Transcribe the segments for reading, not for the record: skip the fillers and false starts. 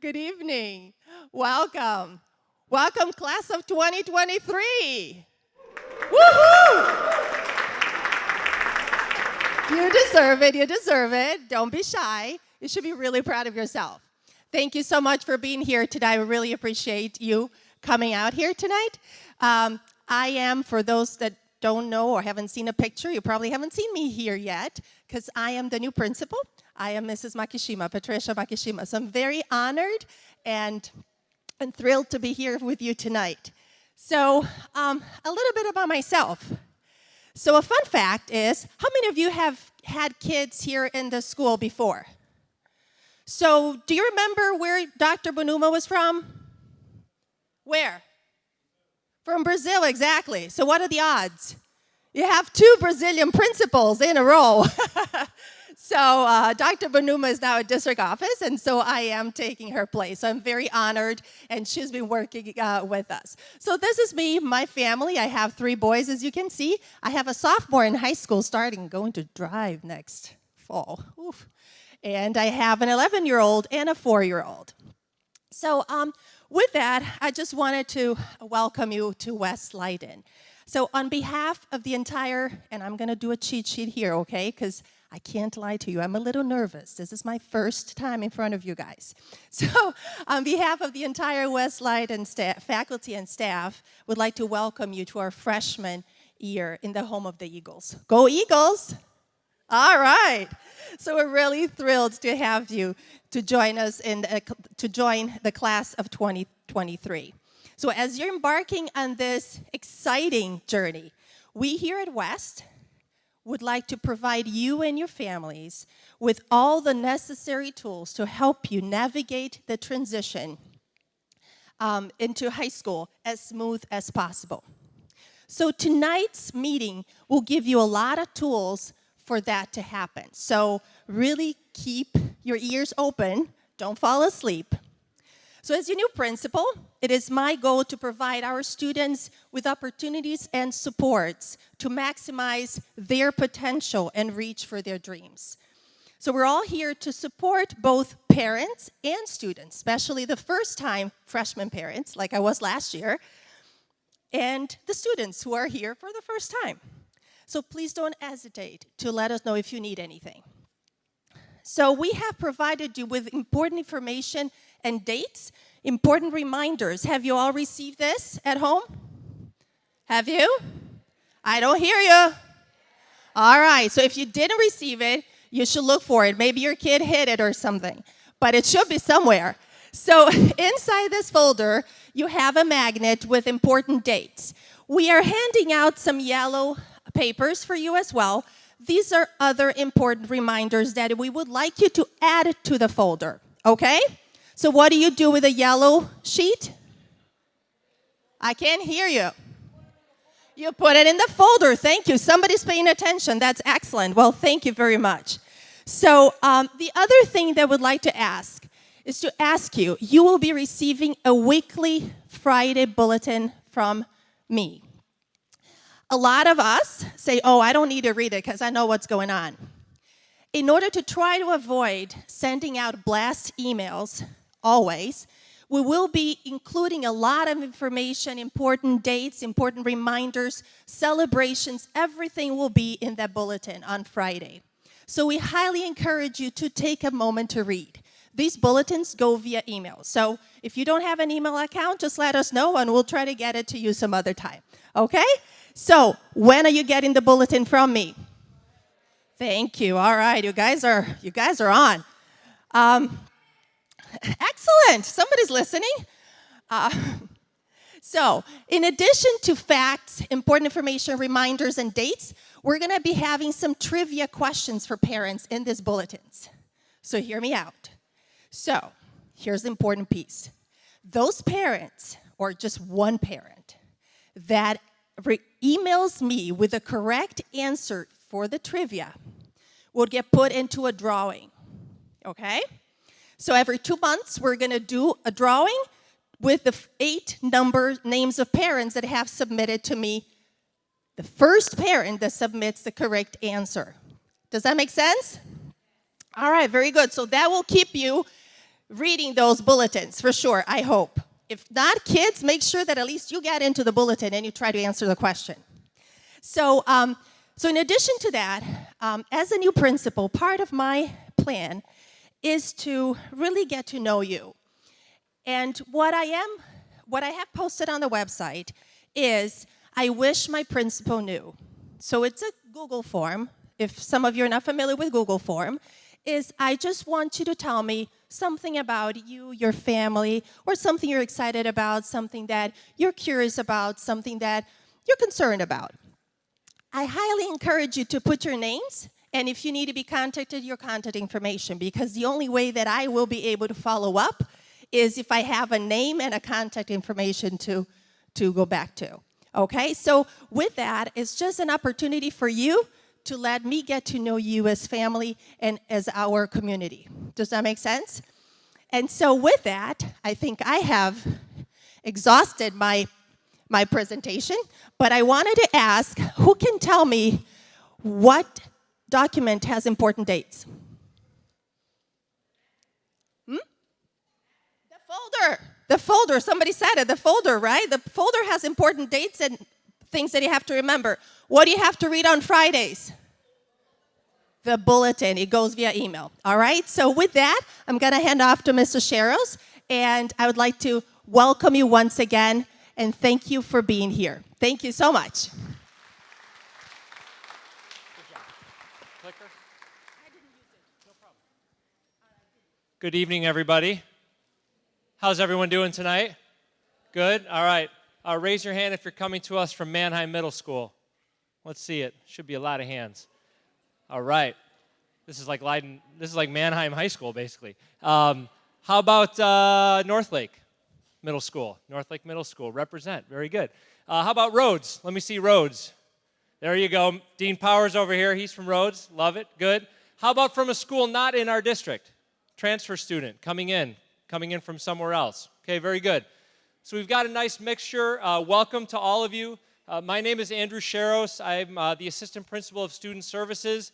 Good evening. Welcome. Welcome, class of 2023. Woohoo! You deserve it. You deserve it. Don't be shy. You should be really proud of yourself. Thank you so much for being here today. I really appreciate you coming out here tonight. I am, for those that don't know or haven't seen a picture, you probably haven't seen me here yet, because I am the new principal. I am Mrs. Makishima, Patricia Makishima. So I'm very honored and thrilled to be here with you tonight. So a little bit about myself. So a fun fact is, how many of you have had kids here in the school before? So do you remember where Dr. Bonuma was from? Where? From Brazil, exactly. So what are the odds? You have 2 Brazilian principals in a row. So Dr. Bonuma is now at district office, and so I am taking her place. So I'm very honored, and she's been working with us. So this is me, my family. I have 3 boys, as you can see. I have a sophomore in high school going to drive next fall. Oof. And I have an 11-year-old and a 4-year-old. So with that, I just wanted to welcome you to West Leyden. So on behalf of the entire, and I'm going to do a cheat sheet here, okay, because I can't lie to you, I'm a little nervous. This is my first time in front of you guys. So on behalf of the entire West Leyden faculty and staff, would like to welcome you to our freshman year in the home of the Eagles. Go Eagles! All right. So we're really thrilled to have you to join us to join the class of 2023. So as you're embarking on this exciting journey, we here at West would like to provide you and your families with all the necessary tools to help you navigate the transition into high school as smooth as possible. So tonight's meeting will give you a lot of tools for that to happen. So really keep your ears open, don't fall asleep. So as your new principal, it is my goal to provide our students with opportunities and supports to maximize their potential and reach for their dreams. So we're all here to support both parents and students, especially the first-time freshman parents, like I was last year, and the students who are here for the first time. So please don't hesitate to let us know if you need anything. So we have provided you with important information and dates, important reminders. Have you all received this at home? Have you? I don't hear you. All right, so if you didn't receive it, you should look for it. Maybe your kid hid it or something, but it should be somewhere. So inside this folder, you have a magnet with important dates. We are handing out some yellow papers for you as well. These are other important reminders that we would like you to add to the folder, okay? So what do you do with a yellow sheet? I can't hear you. You put it in the folder. Thank you. Somebody's paying attention. That's excellent. Well, thank you very much. So the other thing that I would like to ask is to ask you, you will be receiving a weekly Friday bulletin from me. A lot of us say, oh, I don't need to read it because I know what's going on. In order to try to avoid sending out blast emails, always, we will be including a lot of information, important dates, important reminders, celebrations, everything will be in that bulletin on Friday. So we highly encourage you to take a moment to read. These bulletins go via email. So if you don't have an email account, just let us know and we'll try to get it to you some other time, okay? So when are you getting the bulletin from me? Thank you. All right, you guys are on. Excellent. Somebody's listening. So in addition to facts, important information, reminders, and dates, we're going to be having some trivia questions for parents in these bulletins. So hear me out. So here's the important piece. Those parents, or just one parent, that emails me with the correct answer for the trivia will get put into a drawing, okay? So every 2 months, we're going to do a drawing with the 8 names of parents that have submitted to me the first parent that submits the correct answer. Does that make sense? All right, very good. So that will keep you reading those bulletins, for sure, I hope. If not, kids, make sure that at least you get into the bulletin and you try to answer the question. So, so in addition to that, as a new principal, part of my plan is to really get to know you. And what I have posted on the website is, I wish my principal knew. So it's a Google form. If some of you are not familiar with Google form, is I just want you to tell me something about you, your family, or something you're excited about, something that you're curious about, something that you're concerned about. I highly encourage you to put your names, and if you need to be contacted, your contact information, because the only way that I will be able to follow up is if I have a name and a contact information to go back to. Okay, so with that, it's just an opportunity for you to let me get to know you as family and as our community. Does that make sense? And so with that, I think I have exhausted my presentation, but I wanted to ask, who can tell me what document has important dates? The folder. The folder, somebody said it, the folder, right? The folder has important dates and things that you have to remember. What do you have to read on Fridays? The bulletin. It goes via email. All right? So with that, I'm going to hand off to Mr. Sharrows, and I would like to welcome you once again, and thank you for being here. Thank you so much. Good job. Clicker? I didn't use it. No problem. Good evening, everybody. How's everyone doing tonight? Good? All right. Raise your hand if you're coming to us from Mannheim Middle School. Let's see it. Should be a lot of hands. All right. This is like Leyden. This is like Mannheim High School, basically. How about Northlake Middle School? Northlake Middle School. Represent. Very good. How about Rhodes? Let me see Rhodes. There you go. Dean Powers over here. He's from Rhodes. Love it. Good. How about from a school not in our district? Transfer student coming in from somewhere else. Okay, very good. So we've got a nice mixture. Welcome to all of you. My name is Andrew Sharrows. I'm the Assistant Principal of Student Services.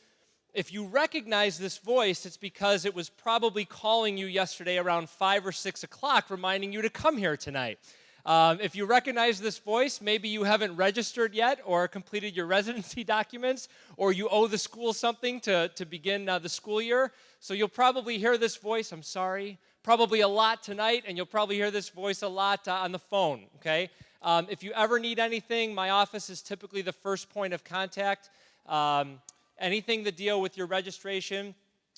If you recognize this voice, it's because it was probably calling you yesterday around 5 or 6 o'clock, reminding you to come here tonight. If you recognize this voice, maybe you haven't registered yet or completed your residency documents, or you owe the school something to begin the school year. So you'll probably hear this voice, I'm sorry, probably a lot tonight, and you'll probably hear this voice a lot on the phone, okay? If you ever need anything, my office is typically the first point of contact. Anything to deal with your registration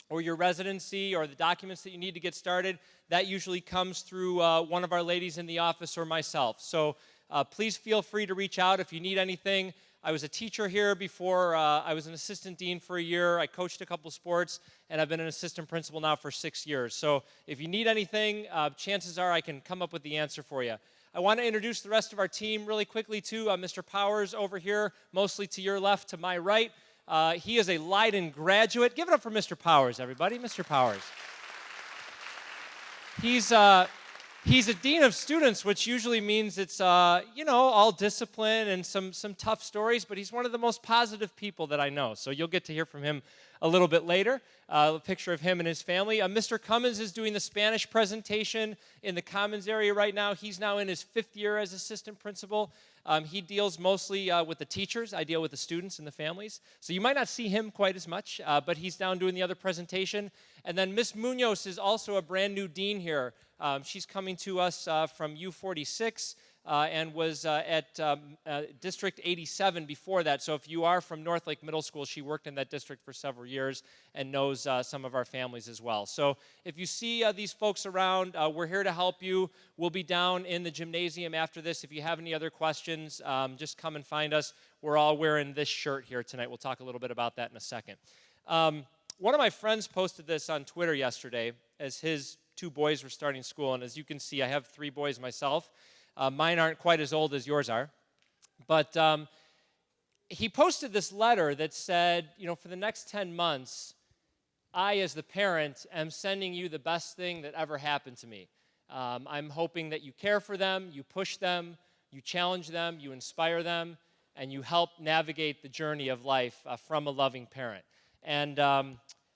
or your residency or the documents that you need to get started, that usually comes through one of our ladies in the office or myself. So please feel free to reach out if you need anything. I was a teacher here before. I was an assistant dean for a year. I coached a couple sports, and I've been an assistant principal now for 6 years. So if you need anything, chances are I can come up with the answer for you. I want to introduce the rest of our team really quickly, too. Mr. Powers over here, mostly to your left, to my right. He is a Leyden graduate. Give it up for Mr. Powers, everybody. Mr. Powers. He's a dean of students, which usually means it's, all discipline and some tough stories, but he's one of the most positive people that I know. So you'll get to hear from him a little bit later. A picture of him and his family. Mr. Cummins is doing the Spanish presentation in the Commons area right now. He's now in his 5th year as assistant principal. He deals mostly with the teachers. I deal with the students and the families. So you might not see him quite as much, but he's down doing the other presentation. And then Miss Munoz is also a brand new dean here. She's coming to us from U46 and was at District 87 before that. So if you are from Northlake Middle School, she worked in that district for several years and knows some of our families as well. So if you see these folks around, we're here to help you. We'll be down in the gymnasium after this. If you have any other questions, just come and find us. We're all wearing this shirt here tonight. We'll talk a little bit about that in a second. One of my friends posted this on Twitter yesterday as his 2 boys were starting school. And as you can see, I have 3 boys myself. Mine aren't quite as old as yours are. But he posted this letter that said, for the next 10 months, I, as the parent, am sending you the best thing that ever happened to me. I'm hoping that you care for them, you push them, you challenge them, you inspire them, and you help navigate the journey of life from a loving parent. And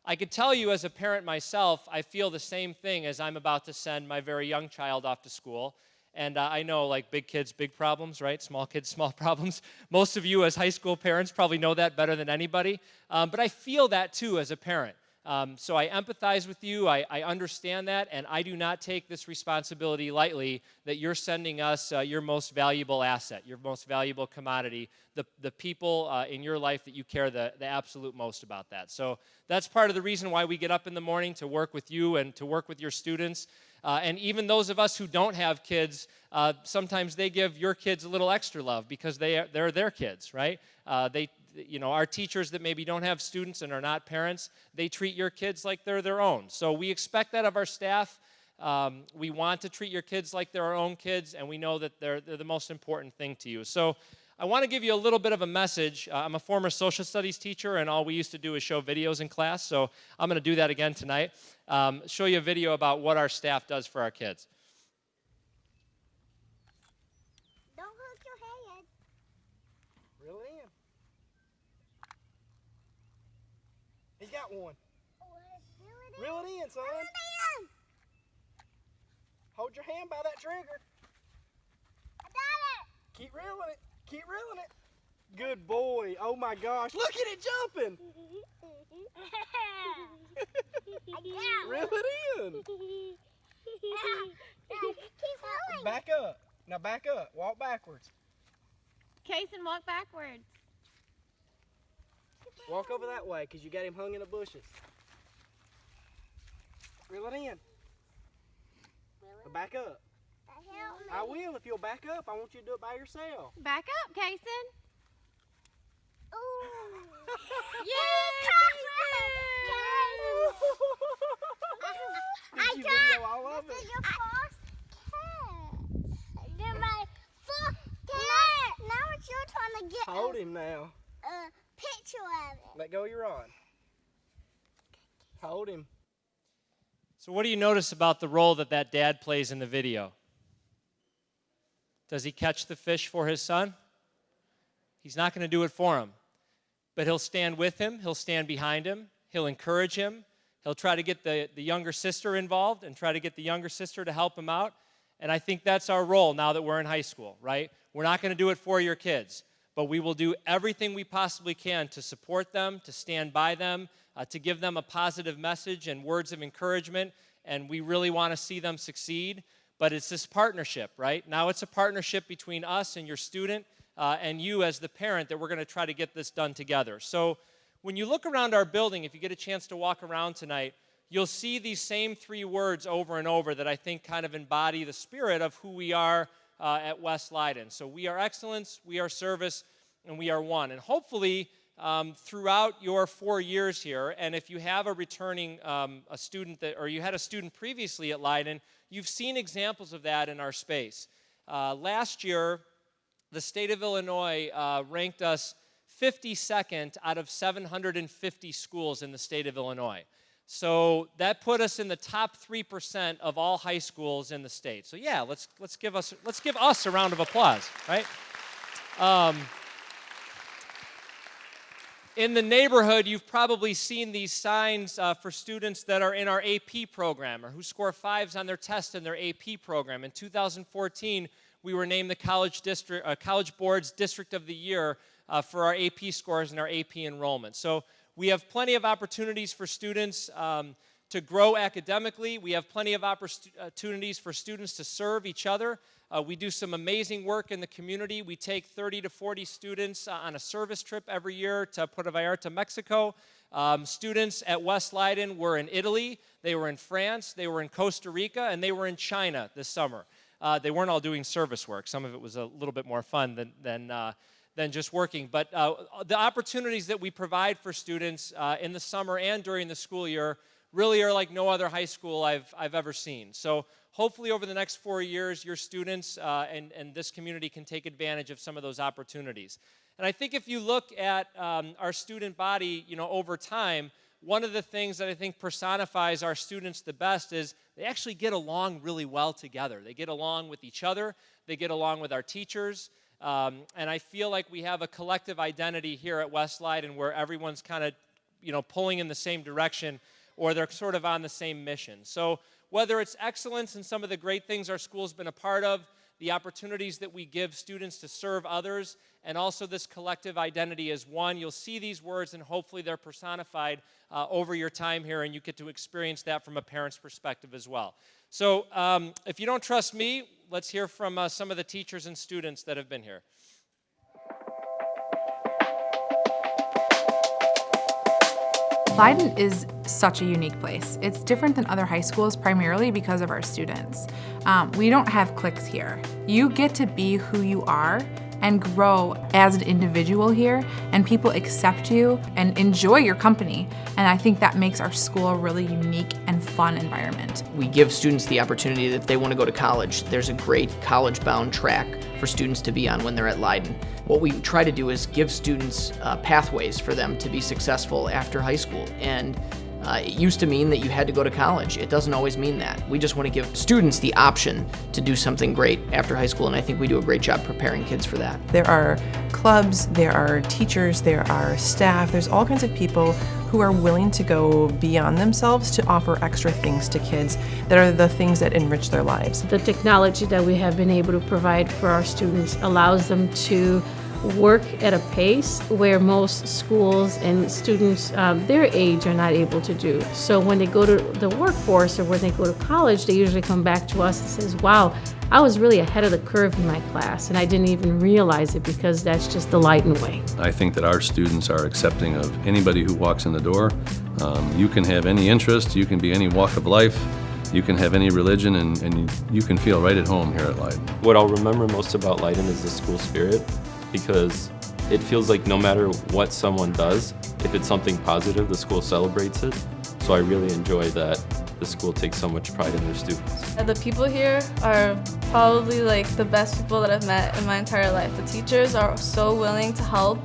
I could tell you as a parent myself, I feel the same thing as I'm about to send my very young child off to school. And I know, like, big kids, big problems, right? Small kids, small problems. Most of you as high school parents probably know that better than anybody. But I feel that, too, as a parent. So I empathize with you. I understand that. And I do not take this responsibility lightly that you're sending us your most valuable asset, your most valuable commodity, the people in your life that you care the absolute most about that. So that's part of the reason why we get up in the morning to work with you and to work with your students. And even those of us who don't have kids, sometimes they give your kids a little extra love because they're their kids, right? Our teachers that maybe don't have students and are not parents, they treat your kids like they're their own. So we expect that of our staff. We want to treat your kids like they're our own kids, and we know that they're the most important thing to you. So I want to give you a little bit of a message. I'm a former social studies teacher, and all we used to do is show videos in class, so I'm going to do that again tonight. Show you a video about what our staff does for our kids. Don't hook your head. Reel it in. He's got one. Reel it in, son. Reel it in. Hold your hand by that trigger. I got Keep reeling it. Keep reeling it. Good boy. Oh my gosh. Look at it jumping. it. I got Reel it in. Keep going. Back up. Now back up. Walk backwards. Kason, walk backwards. Walk over that way because you got him hung in the bushes. Reel it in. Now back up. I will if you'll back up. I want you to do it by yourself. Back up, Kason. Ooh. Yay, I Did you got video all of this it? is your first catch. You're my first catch. Now it's your turn to get Hold him now. a picture of it. Let go of your rod. Hold him. So what do you notice about the role that dad plays in the video? Does he catch the fish for his son? He's not going to do it for him. But he'll stand with him. He'll stand behind him. He'll encourage him. He'll try to get the younger sister involved and try to get the younger sister to help him out. And I think that's our role now that we're in high school, right? We're not going to do it for your kids, but we will do everything we possibly can to support them, to stand by them, to give them a positive message and words of encouragement. And we really want to see them succeed. But it's this partnership, right? Now it's a partnership between us and your student and you as the parent that we're going to try to get this done together. So when you look around our building, if you get a chance to walk around tonight, you'll see these same three words over and over that I think kind of embody the spirit of who we are at West Leyden. So we are excellence, we are service, and we are one. And hopefully throughout your 4 years here, and if you have a returning a student or you had a student previously at Leyden, you've seen examples of that in our space. Last year, the state of Illinois ranked us 52nd out of 750 schools in the state of Illinois. So that put us in the top 3% of all high schools in the state. So yeah, let's give us a round of applause, right? In the neighborhood, you've probably seen these signs for students that are in our AP program or who score 5s on their test in their AP program. In 2014, we were named the College Board's District of the Year for our AP scores and our AP enrollment. So we have plenty of opportunities for students to grow academically. We have plenty of opportunities for students to serve each other. We do some amazing work in the community. We take 30 to 40 students on a service trip every year to Puerto Vallarta, Mexico. Students at West Leyden were in Italy, they were in France, they were in Costa Rica, and they were in China this summer. They weren't all doing service work. Some of it was a little bit more fun than just working. But the opportunities that we provide for students in the summer and during the school year really are like no other high school I've ever seen. So hopefully over the next 4 years, your students and this community can take advantage of some of those opportunities. And I think if you look at our student body, over time, one of the things that I think personifies our students the best is they actually get along really well together. They get along with each other. They get along with our teachers. And I feel like we have a collective identity here at West Leyden where everyone's kind of pulling in the same direction, or they're sort of on the same mission. So whether it's excellence in some of the great things our school's been a part of, the opportunities that we give students to serve others, and also this collective identity as one, you'll see these words and hopefully they're personified over your time here, and you get to experience that from a parent's perspective as well. So if you don't trust me, let's hear from some of the teachers and students that have been here. Leyden is such a unique place. It's different than other high schools primarily because of our students. We don't have cliques here. You get to be who you are and grow as an individual here, and people accept you and enjoy your company. And I think that makes our school a really unique and fun environment. We give students the opportunity that if they want to go to college, there's a great college-bound track for students to be on when they're at Leyden. What we try to do is give students pathways for them to be successful after high school. And it used to mean that you had to go to college. It doesn't always mean that. We just want to give students the option to do something great after high school, and I think we do a great job preparing kids for that. There are clubs, there are teachers, there are staff, there's all kinds of people who are willing to go beyond themselves to offer extra things to kids that are the things that enrich their lives. The technology that we have been able to provide for our students allows them to work at a pace where most schools and students their age are not able to do. So when they go to the workforce or when they go to college, they usually come back to us and says, wow, I was really ahead of the curve in my class and I didn't even realize it because that's just the Leyden way. I think that our students are accepting of anybody who walks in the door. You can have any interest, you can be any walk of life, you can have any religion, and you can feel right at home here at Leyden. What I'll remember most about Leyden is the school spirit, because it feels like no matter what someone does, if it's something positive, the school celebrates it. So I really enjoy that the school takes so much pride in their students. The people here are probably like the best people that I've met in my entire life. The teachers are so willing to help.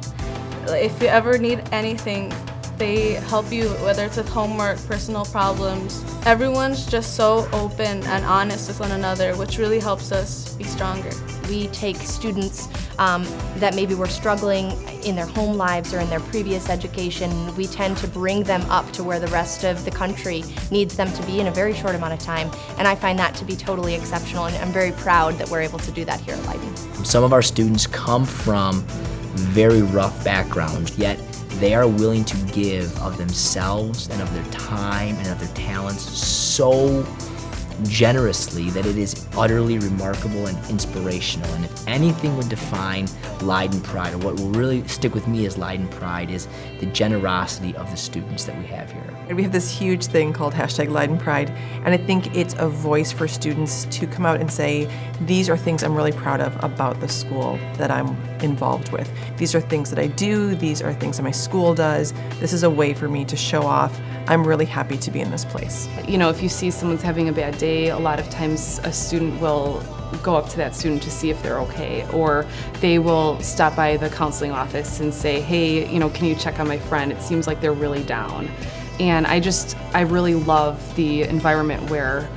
If you ever need anything, they help you, whether it's with homework, personal problems. Everyone's just so open and honest with one another, which really helps us be stronger. We take students that maybe were struggling in their home lives or in their previous education. We tend to bring them up to where the rest of the country needs them to be in a very short amount of time, and I find that to be totally exceptional, and I'm very proud that we're able to do that here at Leyden. Some of our students come from very rough backgrounds, yet they are willing to give of themselves and of their time and of their talents so generously that it is utterly remarkable and inspirational. And if anything would define Leyden Pride, or what will really stick with me as Leyden Pride, is the generosity of the students that we have here. And we have this huge thing called #Leyden Pride, and I think it's a voice for students to come out and say, these are things I'm really proud of about the school that I'm involved with. These are things that I do, these are things that my school does. This is a way for me to show off, I'm really happy to be in this place. You know, if you see someone's having a bad day, a lot of times a student will go up to that student to see if they're okay, or they will stop by the counseling office and say, hey, you know, can you check on my friend? It seems like they're really down. And I really love the environment where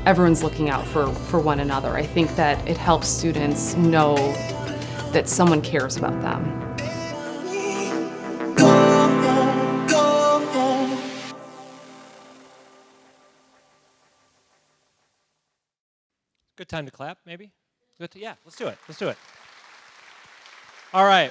everyone's looking out for one another. I think that it helps students know that someone cares about them. Good time to clap, maybe? Yeah, let's do it. Let's do it. All right.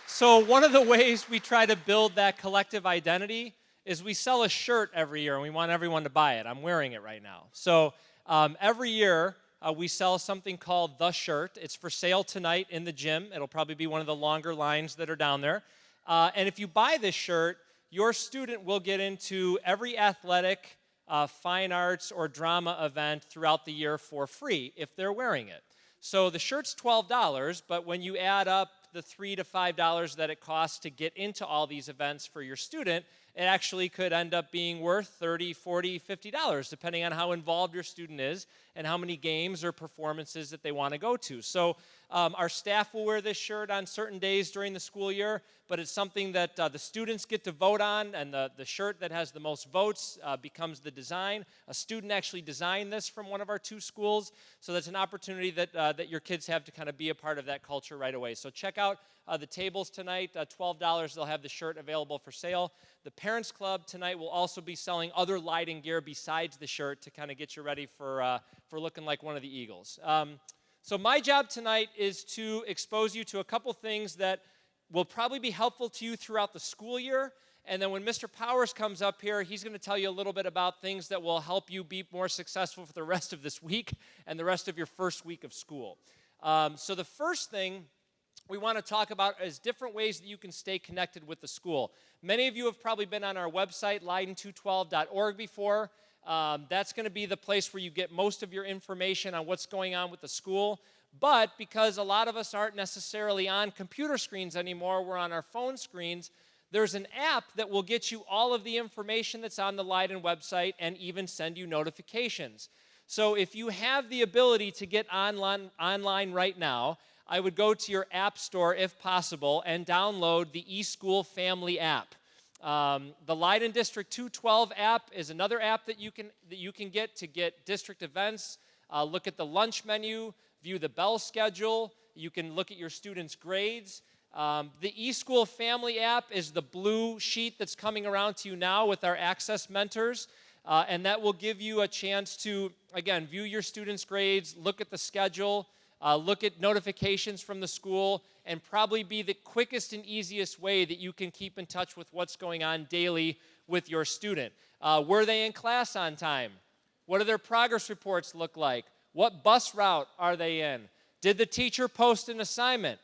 So one of the ways we try to build that collective identity is we sell a shirt every year, and we want everyone to buy it. I'm wearing it right now. So every year, we sell something called The Shirt. It's for sale tonight in the gym. It'll probably be one of the longer lines that are down there. And if you buy this shirt, your student will get into every athletic, fine arts, or drama event throughout the year for free if they're wearing it. So the shirt's $12, but when you add up the $3 to $5 that it costs to get into all these events for your student, it actually could end up being worth $30, $40, $50, depending on how involved your student is and how many games or performances that they want to go to. So Our staff will wear this shirt on certain days during the school year, but it's something that the students get to vote on, and the shirt that has the most votes becomes the design. A student actually designed this from one of our 2 schools, so that's an opportunity that your kids have to kind of be a part of that culture right away. So check out the tables tonight, $12, they'll have the shirt available for sale. The Parents Club tonight will also be selling other Leyden gear besides the shirt to kind of get you ready for looking like one of the Eagles. So my job tonight is to expose you to a couple things that will probably be helpful to you throughout the school year. And then when Mr. Powers comes up here, he's going to tell you a little bit about things that will help you be more successful for the rest of this week and the rest of your first week of school. So the first thing we want to talk about is different ways that you can stay connected with the school. Many of you have probably been on our website, Leyden212.org, before. That's going to be the place where you get most of your information on what's going on with the school. But because a lot of us aren't necessarily on computer screens anymore, we're on our phone screens, there's an app that will get you all of the information that's on the Leyden website and even send you notifications. So if you have the ability to get online right now, I would go to your app store if possible and download the eSchool Family app. The Leyden District 212 app is another app that you can get to get district events, look at the lunch menu, view the bell schedule. You can look at your students' grades. The eSchool Family app is the blue sheet that's coming around to you now with our Access Mentors, and that will give you a chance to, again, view your students' grades, look at the schedule, look at notifications from the school, and probably be the quickest and easiest way that you can keep in touch with what's going on daily with your student. Were they in class on time? What do their progress reports look like? What bus route are they in? Did the teacher post an assignment?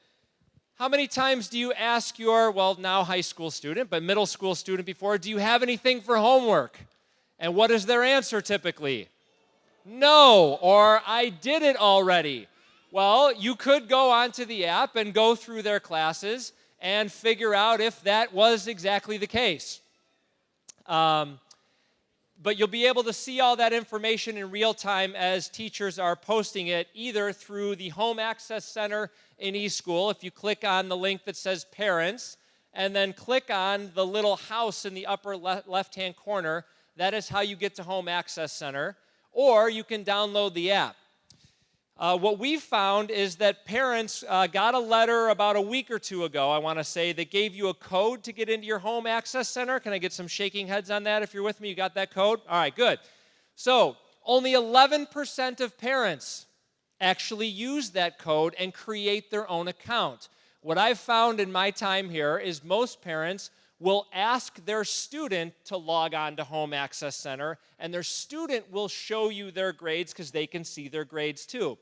How many times do you ask your, well, now high school student, but middle school student before, do you have anything for homework? And what is their answer typically? No, or I did it already. Well, you could go onto the app and go through their classes and figure out if that was exactly the case. But you'll be able to see all that information in real time as teachers are posting it, either through the Home Access Center in eSchool. If you click on the link that says Parents, and then click on the little house in the upper left-hand corner, that is how you get to Home Access Center. Or you can download the app. What we found is that parents got a letter about a week or 2 ago, I want to say, that gave you a code to get into your Home Access Center. Can I get some shaking heads on that if you're with me? You got that code? All right, good. So only 11% of parents actually use that code and create their own account. What I've found in my time here is most parents will ask their student to log on to Home Access Center, and their student will show you their grades because they can see their grades too.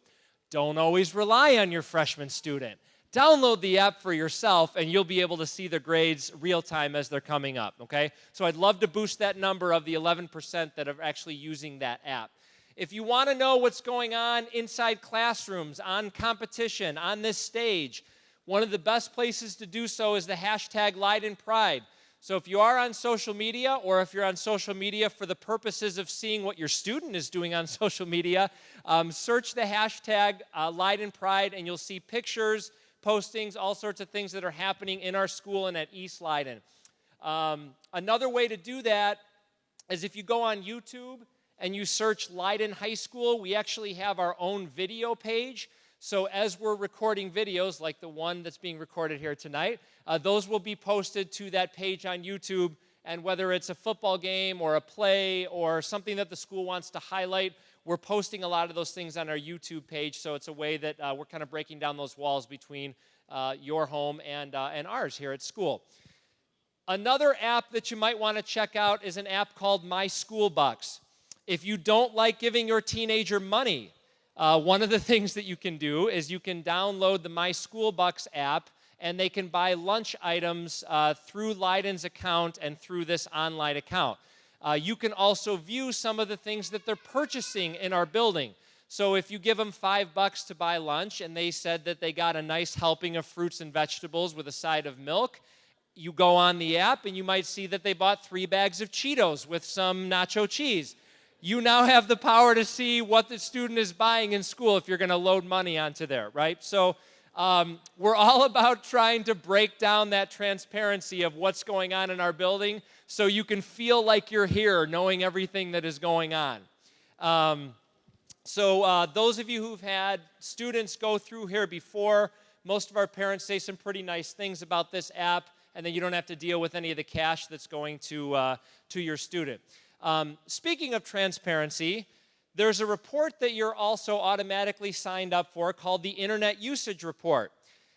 Don't always rely on your freshman student. Download the app for yourself, and you'll be able to see the grades real time as they're coming up, okay? So I'd love to boost that number of the 11% that are actually using that app. If you want to know what's going on inside classrooms, on competition, on this stage, one of the best places to do so is the hashtag Leyden Pride. So if you are on social media, or if you're on social media for the purposes of seeing what your student is doing on social media, search the hashtag Leyden Pride, and you'll see pictures, postings, all sorts of things that are happening in our school and at East Leyden. Another way to do that is if you go on YouTube and you search Leyden High School, we actually have our own video page. So as we're recording videos, like the one that's being recorded here tonight, those will be posted to that page on YouTube. And whether it's a football game or a play or something that the school wants to highlight, we're posting a lot of those things on our YouTube page. So it's a way that we're kind of breaking down those walls between your home and ours here at school. Another app that you might want to check out is an app called My School Bucks. If you don't like giving your teenager money, one of the things that you can do is you can download the My School Bucks app, and they can buy lunch items through Leyden's account and through this online account. You can also view some of the things that they're purchasing in our building. So if you give them $5 to buy lunch and they said that they got a nice helping of fruits and vegetables with a side of milk, you go on the app and you might see that they bought 3 bags of Cheetos with some nacho cheese. You now have the power to see what the student is buying in school if you're going to load money onto there, right? So We're all about trying to break down that transparency of what's going on in our building so you can feel like you're here knowing everything that is going on. So those of you who've had students go through here before, most of our parents say some pretty nice things about this app, and then you don't have to deal with any of the cash that's going to your student. Speaking of transparency, there's a report that you're also automatically signed up for called the Internet Usage Report.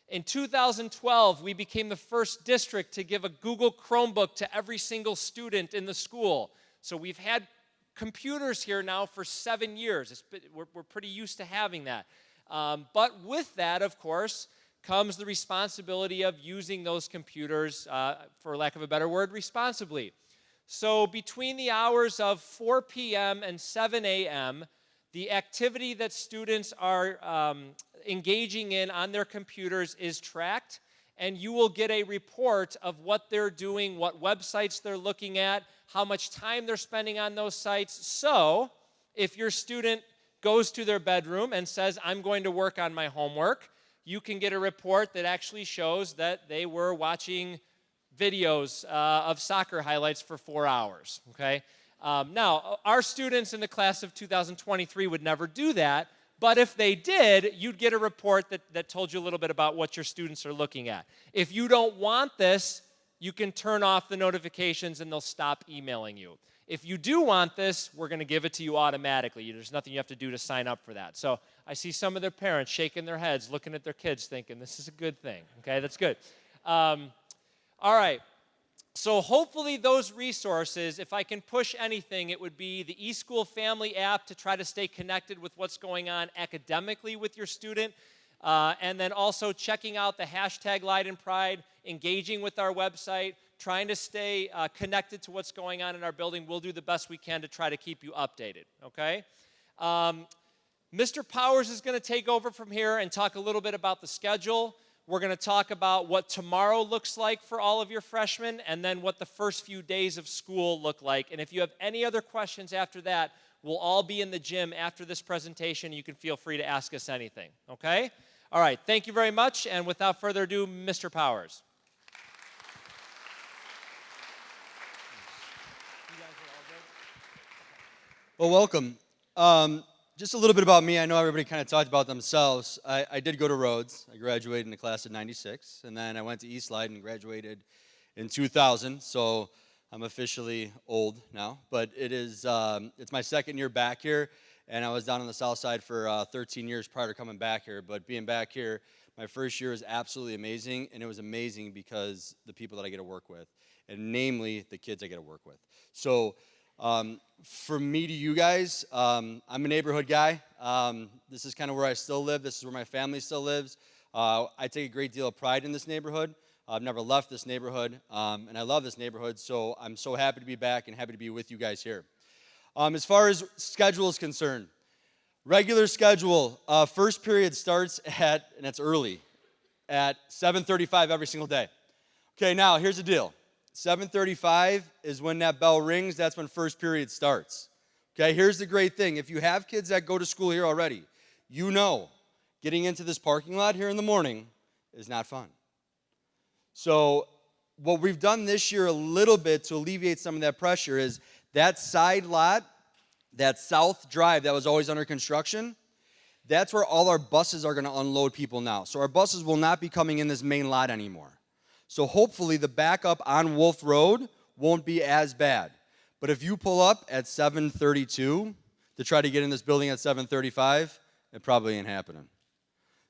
In 2012, we became the first district to give a Google Chromebook to every single student in the school. So we've had computers here now for 7 years. We're pretty used to having that. But with that, of course, comes the responsibility of using those computers, for lack of a better word, responsibly. So between the hours of 4 p.m. and 7 a.m., the activity that students are engaging in on their computers is tracked, and you will get a report of what they're doing, what websites they're looking at, how much time they're spending on those sites. So if your student goes to their bedroom and says, I'm going to work on my homework, you can get a report that actually shows that they were watching videos of soccer highlights for 4 hours, okay? Now, our students in the class of 2023 would never do that, but if they did, you'd get a report that told you a little bit about what your students are looking at. If you don't want this, you can turn off the notifications and they'll stop emailing you. If you do want this, we're going to give it to you automatically. There's nothing you have to do to sign up for that. So I see some of their parents shaking their heads, looking at their kids, thinking, this is a good thing, okay? That's good. All right, so hopefully those resources, if I can push anything, it would be the eSchool Family app to try to stay connected with what's going on academically with your student, and then also checking out the hashtag Leyden Pride, engaging with our website, trying to stay connected to what's going on in our building. We'll do the best we can to try to keep you updated, okay? Mr. Powers is going to take over from here and talk a little bit about the schedule. We're going to talk about what tomorrow looks like for all of your freshmen, and then what the first few days of school look like. And if you have any other questions after that, we'll all be in the gym after this presentation. You can feel free to ask us anything, okay? All right, thank you very much, and without further ado, Mr. Powers. Well, welcome. Just a little bit about me. I know everybody kind of talked about themselves. I did go to Rhodes. I graduated in the class of 96, and then I went to East Leyden and graduated in 2000, so I'm officially old now. But it's my second year back here, and I was down on the south side for 13 years prior to coming back here. But being back here, my first year was absolutely amazing, and it was amazing because the people that I get to work with, and namely the kids I get to work with. So for me to you guys, I'm a neighborhood guy. This is kind of where I still live. This is where my family still lives. I take a great deal of pride in this neighborhood. I've never left this neighborhood, and I love this neighborhood, so I'm so happy to be back and happy to be with you guys here. As far as schedule is concerned, regular schedule, first period starts and it's early, at 7:35 every single day. Okay, now here's the deal. 7:35 is when that bell rings. That's when first period starts. Okay, here's the great thing. If you have kids that go to school here already, you know getting into this parking lot here in the morning is not fun. So what we've done this year a little bit to alleviate some of that pressure is that side lot, that south drive that was always under construction, that's where all our buses are going to unload people now. So our buses will not be coming in this main lot anymore. So hopefully the backup on Wolf Road won't be as bad. But if you pull up at 7:32 to try to get in this building at 7:35, it probably ain't happening.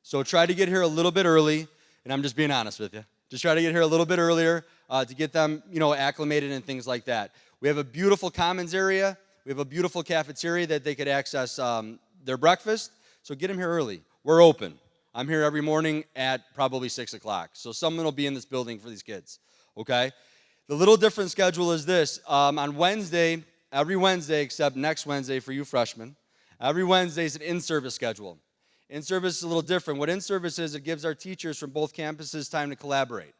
So try to get here a little bit early, and I'm just being honest with you. Just try to get here a little bit earlier to get them, acclimated and things like that. We have a beautiful commons area. We have a beautiful cafeteria that they could access their breakfast. So get them here early. We're open. I'm here every morning at probably 6 o'clock. So someone will be in this building for these kids, okay? The little different schedule is this. On Wednesday, every Wednesday except next Wednesday for you freshmen, every Wednesday is an in-service schedule. In-service is a little different. What in-service is, it gives our teachers from both campuses time to collaborate,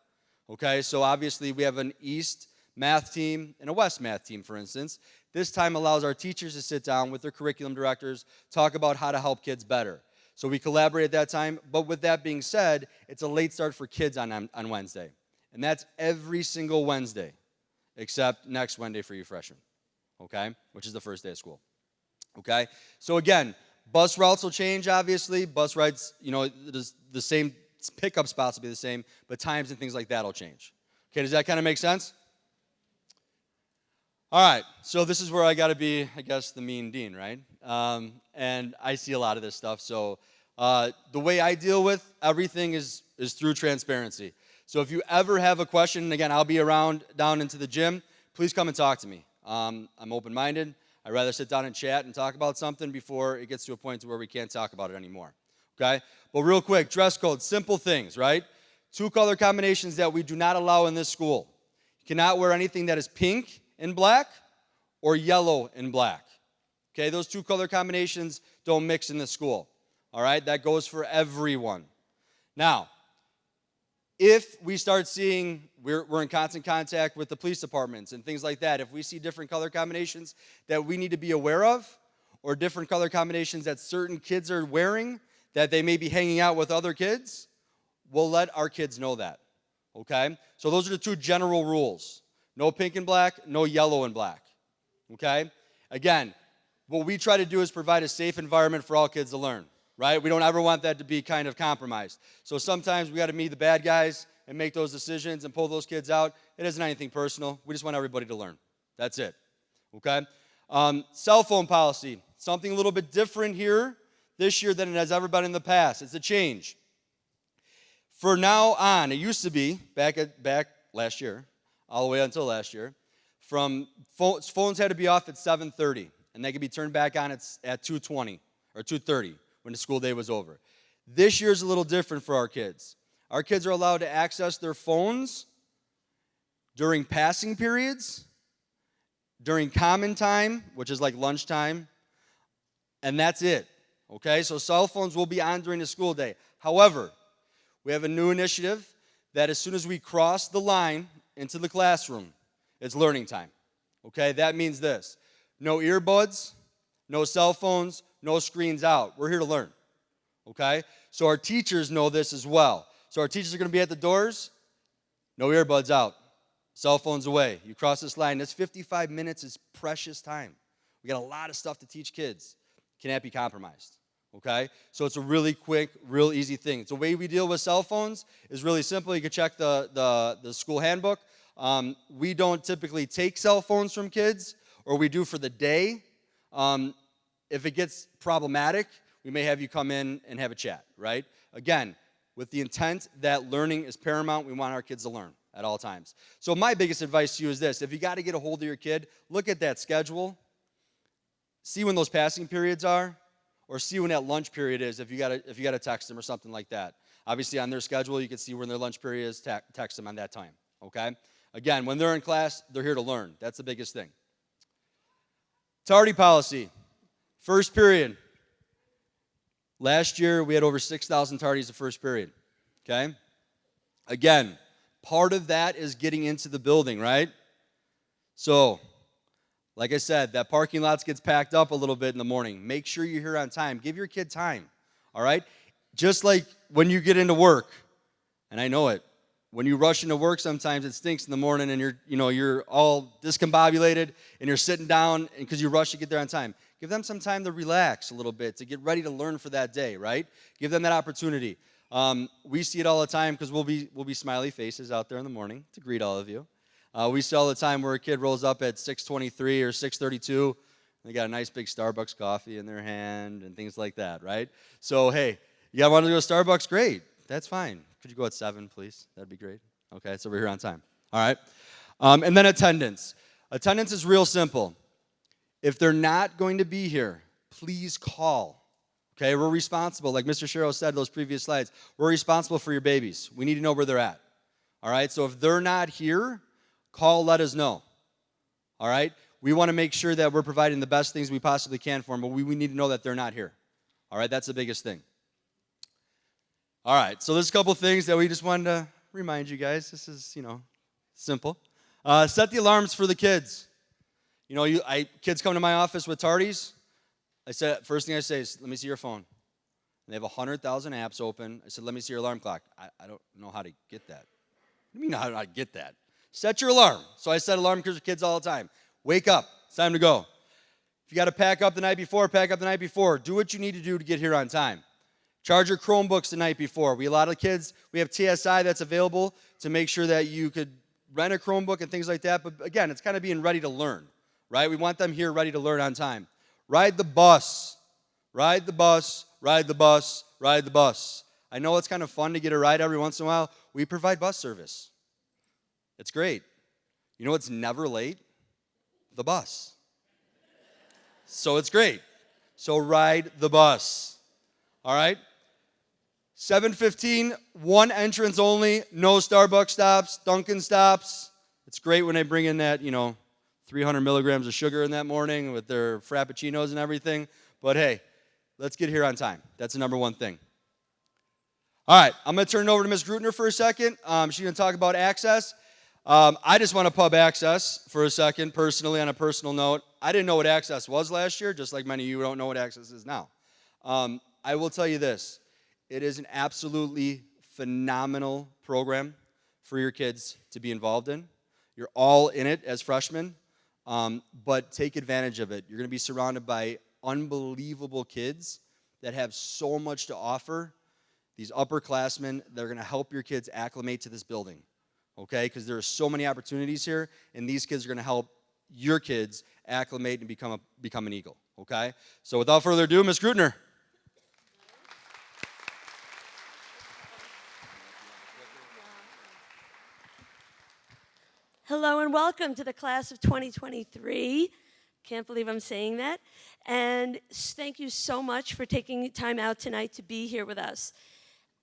okay? So obviously we have an East math team and a West math team, for instance. This time allows our teachers to sit down with their curriculum directors, talk about how to help kids better. So we collaborate at that time. But with that being said, it's a late start for kids on Wednesday. And that's every single Wednesday, except next Wednesday for you freshmen, okay? Which is the first day of school, okay? So again, bus routes will change, obviously. Bus rides, the same pickup spots will be the same, but times and things like that will change. Okay, does that kind of make sense? All right, so this is where I got to be, I guess, the mean dean, right? And I see a lot of this stuff. So the way I deal with everything is through transparency. So if you ever have a question, and again, I'll be around down into the gym, please come and talk to me. I'm open-minded. I'd rather sit down and chat and talk about something before it gets to a point where we can't talk about it anymore, okay? But real quick, dress code, simple things, right? 2 color combinations that we do not allow in this school. You cannot wear anything that is pink and black or yellow and black, okay? Those 2 color combinations don't mix in this school, all right? That goes for everyone. Now, if we start seeing, we're in constant contact with the police departments and things like that, if we see different color combinations that we need to be aware of, or different color combinations that certain kids are wearing, that they may be hanging out with other kids, we'll let our kids know that, okay? So those are the 2 general rules. No pink and black, no yellow and black, okay? Again, what we try to do is provide a safe environment for all kids to learn. Right? We don't ever want that to be kind of compromised. So sometimes we got to be the bad guys and make those decisions and pull those kids out. It isn't anything personal. We just want everybody to learn. That's it. Okay? Cell phone policy. Something a little bit different here this year than it has ever been in the past. It's a change. For now on, it used to be, back last year, all the way until last year, phones had to be off at 7:30, and they could be turned back on at 2:20 or 2:30. When the school day was over. This year's a little different for our kids. Our kids are allowed to access their phones during passing periods, during common time, which is like lunchtime, and that's it, okay? So cell phones will be on during the school day. However, we have a new initiative that as soon as we cross the line into the classroom, it's learning time, okay? That means this: no earbuds, no cell phones, no screens out. We're here to learn, okay? So our teachers know this as well. So our teachers are going to be at the doors, no earbuds out, cell phones away. You cross this line, this 55 minutes is precious time. We got a lot of stuff to teach kids. Cannot be compromised, okay? So it's a really quick, real easy thing. The way we deal with cell phones is really simple. You can check the school handbook. We don't typically take cell phones from kids, or we do for the day. If it gets problematic, we may have you come in and have a chat, right? Again, with the intent that learning is paramount, we want our kids to learn at all times. So my biggest advice to you is this: if you got to get a hold of your kid, look at that schedule, see when those passing periods are, or see when that lunch period is if you got to text them or something like that. Obviously, on their schedule, you can see when their lunch period is, text them on that time, okay? Again, when they're in class, they're here to learn. That's the biggest thing. Tardy policy. First period. Last year, we had over 6,000 tardies the first period, okay? Again, part of that is getting into the building, right? So, like I said, that parking lot gets packed up a little bit in the morning. Make sure you're here on time. Give your kid time, all right? Just like when you get into work, and I know it, when you rush into work, sometimes it stinks in the morning and you're all discombobulated and you're sitting down because you rush to get there on time. Give them some time to relax a little bit, to get ready to learn for that day, right? Give them that opportunity. We see it all the time because we'll be smiley faces out there in the morning to greet all of you. We see all the time where a kid rolls up at 6:23 or 6:32. They got a nice big Starbucks coffee in their hand and things like that, right? So, hey, you want to go to Starbucks? Great. That's fine. Could you go at 7, please? That'd be great. Okay, so we're here on time. All right. And then attendance. Attendance is real simple. If they're not going to be here, please call. Okay, we're responsible. Like Mr. Sherrill said those previous slides, we're responsible for your babies. We need to know where they're at. All right, so if they're not here, call, let us know. All right, we want to make sure that we're providing the best things we possibly can for them, but we need to know that they're not here. All right, that's the biggest thing. All right, so there's a couple things that we just wanted to remind you guys. This is, simple. Set the alarms for the kids. Kids come to my office with tardies. First thing I say is, let me see your phone. They have 100,000 apps open. I said, let me see your alarm clock. I don't know how to get that. What do you mean how do I get that? Set your alarm. So I set alarm for kids all the time. Wake up. It's time to go. If you got to pack up the night before, pack up the night before. Do what you need to do to get here on time. Charge your Chromebooks the night before. We have a lot of kids. We have TSI that's available to make sure that you could rent a Chromebook and things like that. But again, it's kind of being ready to learn, right? We want them here ready to learn on time. Ride the bus. Ride the bus. Ride the bus. Ride the bus. I know it's kind of fun to get a ride every once in a while. We provide bus service. It's great. You know what's never late? The bus. So it's great. So ride the bus. All right? 7:15, one entrance only, no Starbucks stops, Dunkin' stops. It's great when they bring in that, 300 milligrams of sugar in that morning with their Frappuccinos and everything. But hey, let's get here on time. That's the number one thing. All right, I'm going to turn it over to Ms. Grutner for a second. She's going to talk about access. I just want to pub access for a second, personally, on a personal note. I didn't know what access was last year, just like many of you don't know what access is now. I will tell you this. It is an absolutely phenomenal program for your kids to be involved in. You're all in it as freshmen, but take advantage of it. You're going to be surrounded by unbelievable kids that have so much to offer. These upperclassmen, they're going to help your kids acclimate to this building, okay? Because there are so many opportunities here, and these kids are going to help your kids acclimate and become an Eagle, okay? So without further ado, Ms. Grutner. Hello and welcome to the class of 2023. Can't believe I'm saying that. And thank you so much for taking time out tonight to be here with us.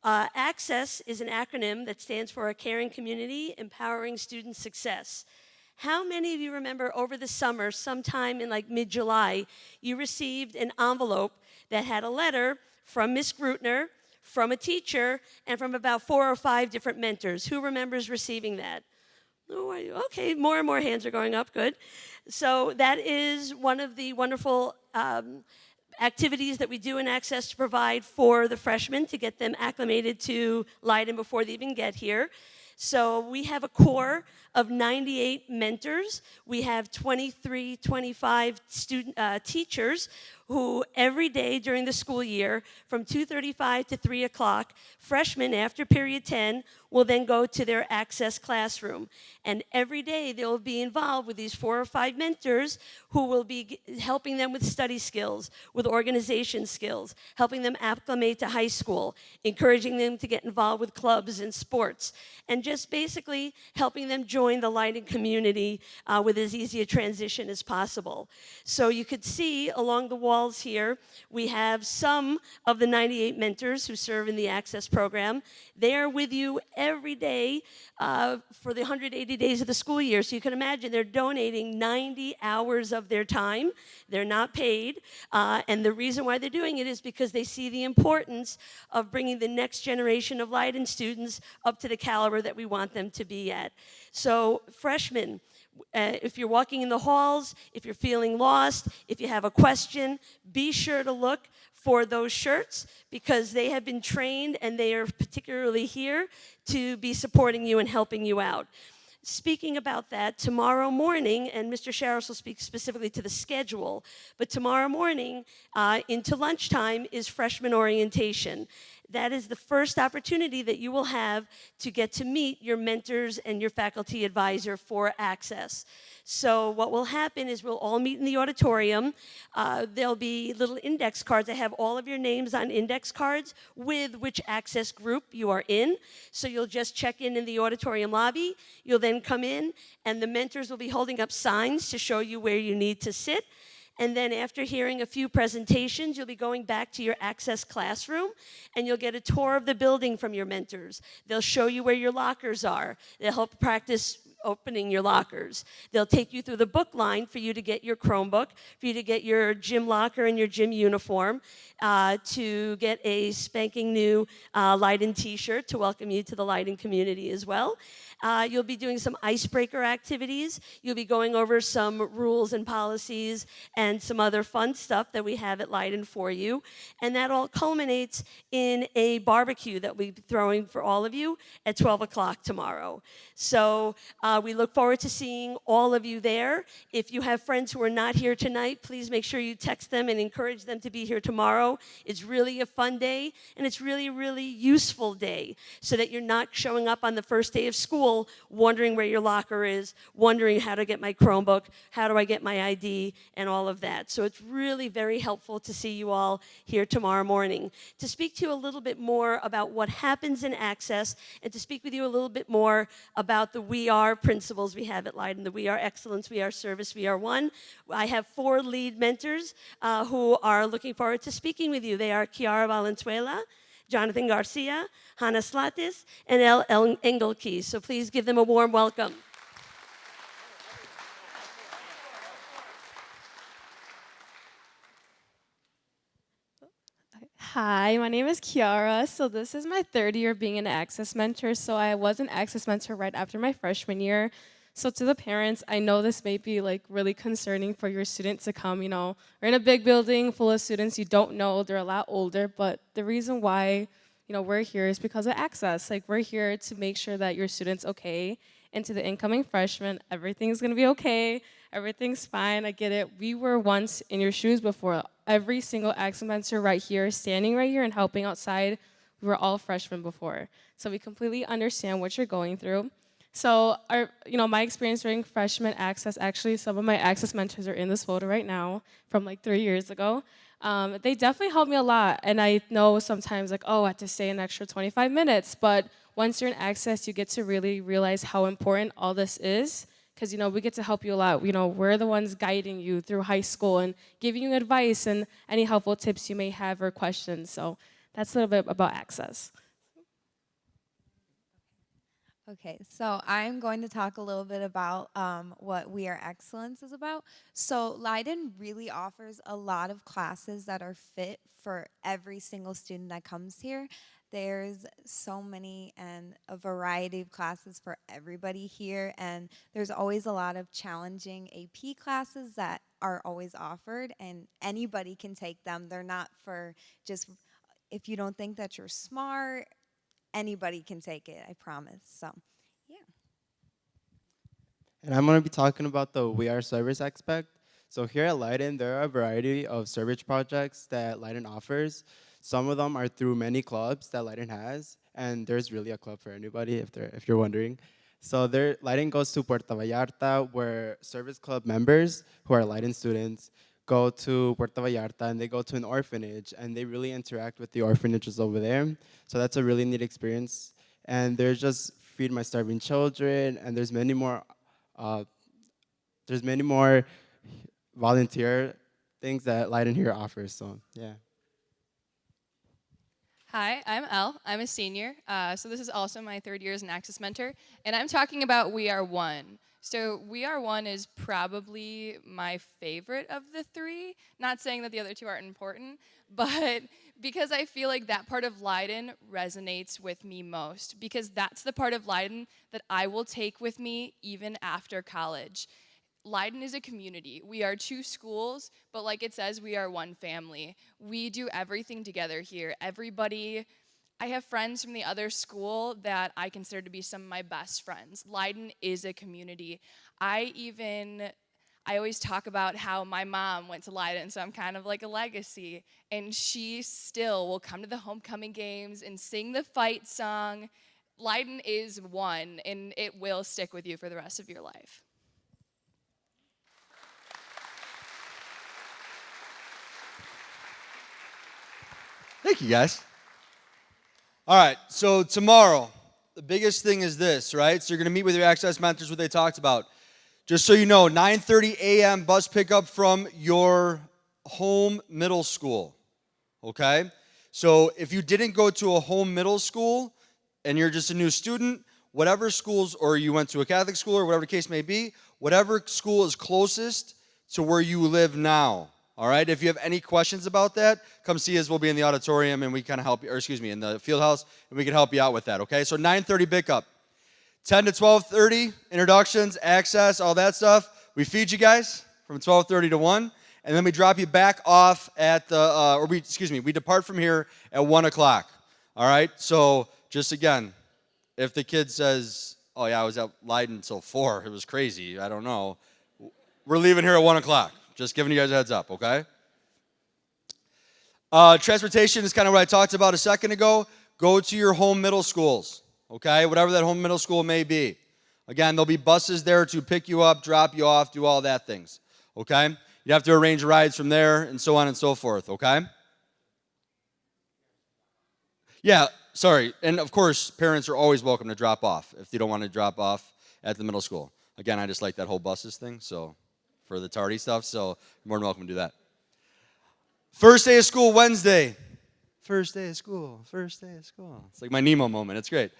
ACCESS is an acronym that stands for A Caring Community, Empowering Student Success. How many of you remember over the summer, sometime in like mid-July, you received an envelope that had a letter from Ms. Grutner, from a teacher, and from about 4 or 5 different mentors? Who remembers receiving that? Oh, okay, more and more hands are going up, good. So that is one of the wonderful activities that we do in Access to provide for the freshmen to get them acclimated to Leyden before they even get here. So we have a core of 98 mentors. We have 23, 25 teachers who every day during the school year from 2:35 to 3 o'clock, freshmen after period 10 will then go to their Access classroom. And every day they'll be involved with these 4 or 5 mentors who will be helping them with study skills, with organization skills, helping them acclimate to high school, encouraging them to get involved with clubs and sports, and just basically helping them join the Leyden community with as easy a transition as possible. So you could see along the walls here, we have some of the 98 mentors who serve in the Access program. They are with you every day for the 180 days of the school year. So you can imagine they're donating 90 hours of their time. They're not paid. And the reason why they're doing it is because they see the importance of bringing the next generation of Leyden students up to the caliber that we want them to be at. So freshmen, if you're walking in the halls, if you're feeling lost, if you have a question, be sure to look for those shirts because they have been trained and they are particularly here to be supporting you and helping you out. Speaking about that, tomorrow morning, and Mr. Sharris will speak specifically to the schedule, but tomorrow morning into lunchtime is freshman orientation. That is the first opportunity that you will have to get to meet your mentors and your faculty advisor for Access. So what will happen is we'll all meet in the auditorium. There'll be little index cards. I have all of your names on index cards with which Access group you are in. So you'll just check in the auditorium lobby. You'll then come in, and the mentors will be holding up signs to show you where you need to sit. And then after hearing a few presentations, you'll be going back to your Access classroom, and you'll get a tour of the building from your mentors. They'll show you where your lockers are. They'll help practice opening your lockers. They'll take you through the book line for you to get your Chromebook, for you to get your gym locker and your gym uniform, to get a spanking new Leyden t-shirt to welcome you to the Leyden community as well. You'll be doing some icebreaker activities. You'll be going over some rules and policies and some other fun stuff that we have at Leyden for you. And that all culminates in a barbecue that we'll be throwing for all of you at 12 o'clock tomorrow. So we look forward to seeing all of you there. If you have friends who are not here tonight, please make sure you text them and encourage them to be here tomorrow. It's really a fun day, and it's really, really useful day, so that you're not showing up on the first day of school wondering where your locker is, wondering how to get my Chromebook, how do I get my ID, and all of that. So it's really very helpful to see you all here tomorrow morning. To speak to you a little bit more about what happens in Access, and to speak with you a little bit more about the We Are principles we have at Leyden, the We Are Excellence, We Are Service, We Are One. I have 4 lead mentors who are looking forward to speaking with you. They are Chiara Valenzuela, Jonathan Garcia, Hannah Slatis, and El Engelke. So please give them a warm welcome. Hi, my name is Kiara. So this is my 3rd year being an Access Mentor. So I was an Access Mentor right after my freshman year. So to the parents, I know this may be like really concerning for your students to come, you know. We're in a big building full of students you don't know, they're a lot older, but the reason why, you know, we're here is because of Access. Like, we're here to make sure that your student's okay. And to the incoming freshmen, everything's gonna be okay, everything's fine, I get it. We were once in your shoes before. Every single Access Mentor right here, standing right here and helping outside, we were all freshmen before. So we completely understand what you're going through. So my experience during freshman Access, actually some of my Access mentors are in this photo right now from like 3 years ago. They definitely helped me a lot, and I know sometimes like, oh, I have to stay an extra 25 minutes, but once you're in Access, you get to really realize how important all this is, because we get to help you a lot. We're the ones guiding you through high school and giving you advice and any helpful tips you may have or questions. So that's a little bit about Access. Okay, so I'm going to talk a little bit about what We Are Excellence is about. So Leyden really offers a lot of classes that are fit for every single student that comes here. There's so many and a variety of classes for everybody here, and there's always a lot of challenging AP classes that are always offered, and anybody can take them. They're not for just, if you don't think that you're smart, anybody can take it, I promise. So, yeah. And I'm going to be talking about the We Are Service aspect. So here at Leyden, there are a variety of service projects that Leyden offers. Some of them are through many clubs that Leyden has, and there's really a club for anybody if you're wondering. So Leyden goes to Puerto Vallarta, where service club members who are Leyden students go to Puerto Vallarta, and they go to an orphanage, and they really interact with the orphanages over there. So that's a really neat experience. And there's just Feed My Starving Children, and there's many more volunteer things that Leyden here offers. So yeah. Hi, I'm Elle. I'm a senior. So this is also my 3rd year as an Access Mentor, and I'm talking about We Are One. So We Are One is probably my favorite of the 3. Not saying that the other 2 aren't important, but because I feel like that part of Leyden resonates with me most, because that's the part of Leyden that I will take with me even after college. Leyden is a community. We are 2 schools, but like it says, we are one family. We do everything together here. I have friends from the other school that I consider to be some of my best friends. Leyden is a community. I always talk about how my mom went to Leyden, so I'm kind of like a legacy. And she still will come to the homecoming games and sing the fight song. Leyden is one, and it will stick with you for the rest of your life. Thank you, guys. All right, so tomorrow, the biggest thing is this, right? So you're going to meet with your Access mentors, what they talked about. Just so you know, 9:30 a.m. bus pickup from your home middle school, okay? So if you didn't go to a home middle school and you're just a new student, whatever schools, or you went to a Catholic school or whatever the case may be, whatever school is closest to where you live now. All right, if you have any questions about that, come see us. We'll be in the auditorium and we kind of help you, or excuse me, in the field house, and we can help you out with that, okay? So 9:30 pickup. 10 to 12:30, introductions, access, all that stuff. We feed you guys from 12:30 to 1, and then we drop you back off at the, we depart from here at 1 o'clock. All right, so just again, if the kid says, oh yeah, I was at Leyden until 4, it was crazy, I don't know, we're leaving here at 1 o'clock. Just giving you guys a heads up, okay? Transportation is kind of what I talked about a second ago. Go to your home middle schools, okay? Whatever that home middle school may be. Again, there'll be buses there to pick you up, drop you off, do all that things, okay? You have to arrange rides from there and so on and so forth, okay? Yeah, sorry. And of course, parents are always welcome to drop off if you don't want to drop off at the middle school. Again, I just like that whole buses thing, so for the tardy stuff, so you're more than welcome to do that. First day of school, Wednesday. First day of school, first day of school. It's like my Nemo moment. It's great.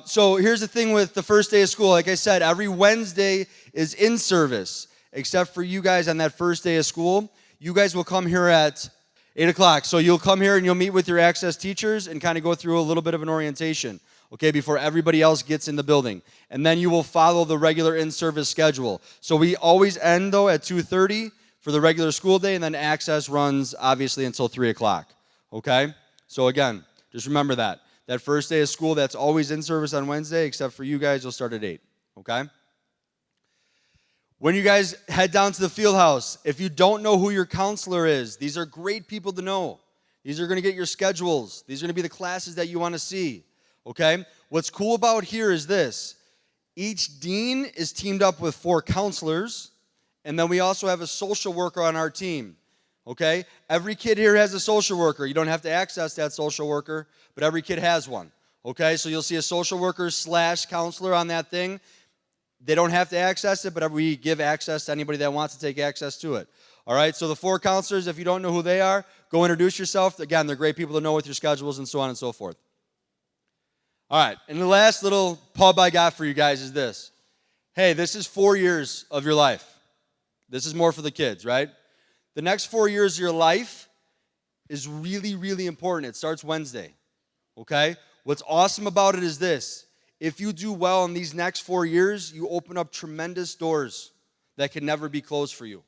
So here's the thing with the first day of school. Like I said, every Wednesday is in service, except for you guys on that first day of school. You guys will come here at 8 o'clock. So you'll come here and you'll meet with your Access teachers and kind of go through a little bit of an orientation, okay, before everybody else gets in the building. And then you will follow the regular in-service schedule. So we always end, though, at 2:30 for the regular school day, and then Access runs, obviously, until 3 o'clock, okay? So again, just remember that. That first day of school, that's always in service on Wednesday, except for you guys, you'll start at 8, okay? When you guys head down to the field house, if you don't know who your counselor is, these are great people to know. These are going to get your schedules. These are going to be the classes that you want to see, okay? What's cool about here is this. Each dean is teamed up with 4 counselors, and then we also have a social worker on our team, okay? Every kid here has a social worker. You don't have to access that social worker, but every kid has one, okay? So you'll see a social worker / counselor on that thing. They don't have to access it, but we give access to anybody that wants to take access to it. All right, so the 4 counselors, if you don't know who they are, go introduce yourself. Again, they're great people to know with your schedules and so on and so forth. All right, and the last little pub I got for you guys is this. Hey, this is 4 years of your life. This is more for the kids, right? The next 4 years of your life is really, really important. It starts Wednesday, okay? What's awesome about it is this. If you do well in these next 4 years, you open up tremendous doors that can never be closed for you.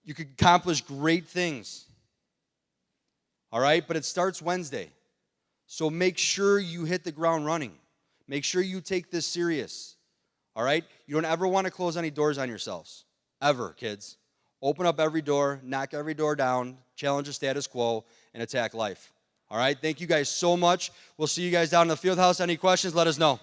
You could accomplish great things. All right? But it starts Wednesday. So make sure you hit the ground running. Make sure you take this serious. All right? You don't ever want to close any doors on yourselves. Ever, kids. Open up every door, knock every door down, challenge the status quo, and attack life. All right, thank you guys so much. We'll see you guys down in the field house. Any questions, let us know.